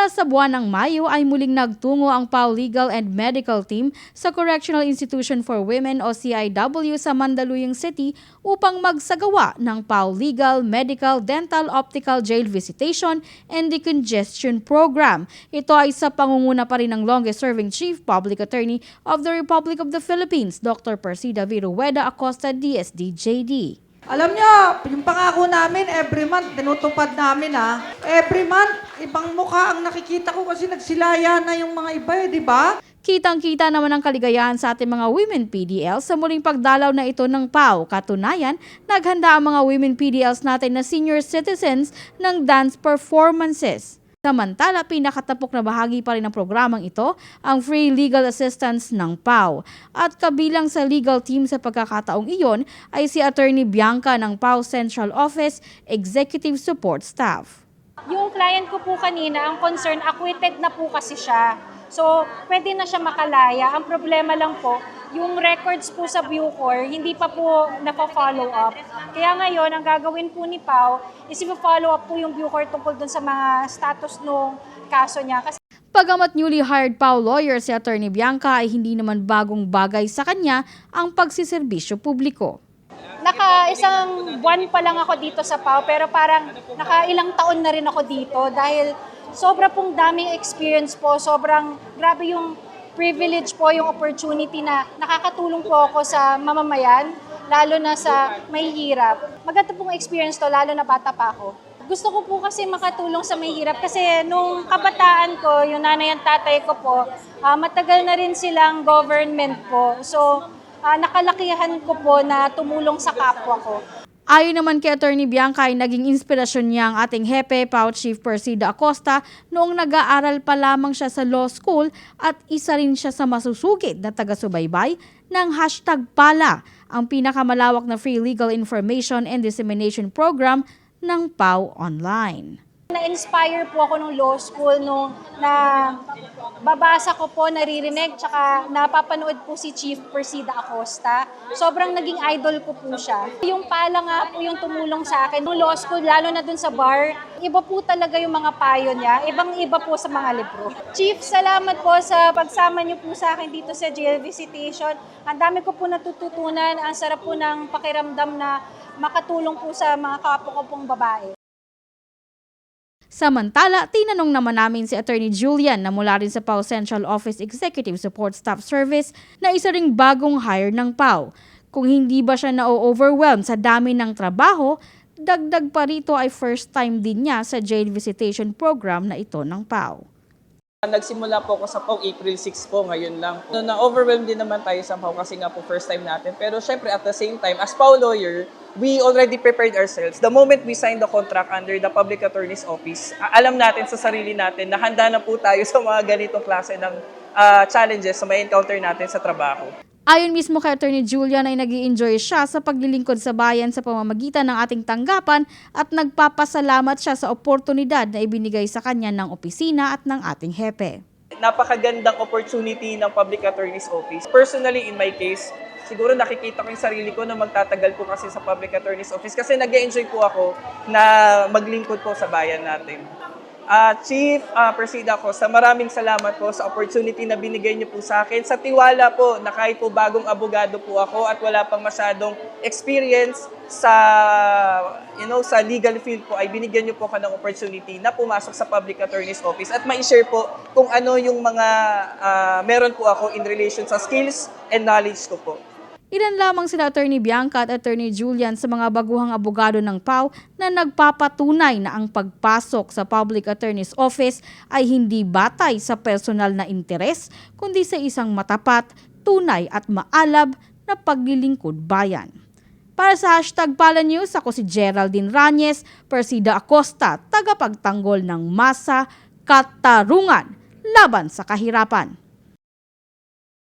Para sa buwan ng Mayo ay muling nagtungo ang PAO Legal and Medical Team sa Correctional Institution for Women o CIW sa Mandaluyong City upang magsagawa ng PAO Legal, Medical, Dental, Optical Jail Visitation and Decongestion Program. Ito ay sa pangunguna pa rin ng longest-serving Chief Public Attorney of the Republic of the Philippines, Dr. Persida Virueda Acosta, DSD-JD. Alam niyo, yung pangako namin, every month, tinutupad namin Every month, ibang mukha ang nakikita ko kasi nagsilaya na yung mga iba di ba? Kitang-kita naman ang kaligayahan sa ating mga women PDL sa muling pagdalaw na ito ng PAO. Katunayan, naghanda ang mga women PDLs natin na senior citizens ng dance performances. Samantala, pinakatapok na bahagi pa rin ng programang ito ang free legal assistance ng PAO. At kabilang sa legal team sa pagkakataong iyon ay si Attorney Bianca ng PAO Central Office Executive Support Staff. Yung client ko po kanina, ang concern, acquitted na po kasi siya. So, pwede na siya makalaya. Ang problema lang po, yung records po sa Bucor, hindi pa po napa-follow up. Kaya ngayon, ang gagawin po ni Pao is i-follow up po yung Bucor tungkol dun sa mga status ng kaso niya. Pagamat newly hired PAO lawyer si Attorney Bianca ay hindi naman bagong bagay sa kanya ang pagsiserbisyo publiko. Isang buwan pa lang ako dito sa PAO pero parang ilang taon na rin ako dito dahil sobra pong daming experience po, sobrang grabe yung privilege po, yung opportunity na nakakatulong po ako sa mamamayan, lalo na sa mahihirap. Maganda pong experience to, lalo na bata pa ako. Gusto ko po kasi makatulong sa mahihirap kasi nung kabataan ko, yung nanay at tatay ko po, matagal na rin silang government po. So, nakalakihan ko po na tumulong sa kapwa ko. Ayon naman kay Attorney Bianca ay naging inspirasyon niya ang ating hepe, PAO Chief Persida Acosta, noong nag-aaral pa lamang siya sa law school at isa rin siya sa masusugid na taga-subaybay ng #Pala, ang pinakamalawak na free legal information and dissemination program ng PAO online. Na-inspire po ako nung law school nung babasa ko po, naririnig, tsaka napapanood po si Chief Persida Acosta. Sobrang naging idol ko po siya. Yung pala nga po yung tumulong sa akin. Nung law school, lalo na dun sa bar, iba po talaga yung mga payo niya. Ibang-iba po sa mga libro. Chief, salamat po sa pagsama niyo po sa akin dito sa jail visitation. Ang dami ko po natututunan. Ang sarap po ng pakiramdam na makatulong po sa mga kapwa ko pong babae. Samantala, tinanong naman namin si Attorney Julian na mula rin sa PAO Central Office Executive Support Staff Service na isa ring bagong hire ng PAO. Kung hindi ba siya na-overwhelm sa dami ng trabaho, dagdag pa rito ay first time din niya sa jail visitation program na ito ng PAO. Nagsimula po ako sa PAO April 6 po, ngayon lang. Na-overwhelmed din naman tayo sa PAO kasi nga po first time natin. Pero syempre at the same time, as PAO lawyer, we already prepared ourselves. The moment we signed the contract under the Public Attorney's Office, alam natin sa sarili natin na handa na po tayo sa mga ganitong klase ng challenges na may encounter natin sa trabaho. Ayon mismo kay Attorney Julian ay nag-i-enjoy siya sa paglilingkod sa bayan sa pamamagitan ng ating tanggapan at nagpapasalamat siya sa oportunidad na ibinigay sa kanya ng opisina at ng ating hepe. Napakagandang opportunity ng Public Attorney's Office. Personally, in my case, siguro nakikita ko yung sarili ko na magtatagal po kasi sa Public Attorney's Office kasi nag-e-enjoy po ako na maglingkod po sa bayan natin. Chief Persida Acosta, maraming salamat po sa opportunity na binigay niyo po sa akin. Sa tiwala po na kahit po bagong abogado po ako at wala pang masyadong experience sa legal field po, ay binigyan niyo po ako ng opportunity na pumasok sa Public Attorney's Office at ma-share po kung ano yung mga meron po ako in relation sa skills and knowledge ko po. Ilan lamang sila Attorney Bianca at Attorney Julian sa mga baguhang abogado ng PAO na nagpapatunay na ang pagpasok sa Public Attorney's Office ay hindi batay sa personal na interes, kundi sa isang matapat, tunay at maalab na paglilingkod bayan. Para sa #PalaNews, ako si Geraldine Ranyes, Persida Acosta, tagapagtanggol ng masa, katarungan laban sa kahirapan.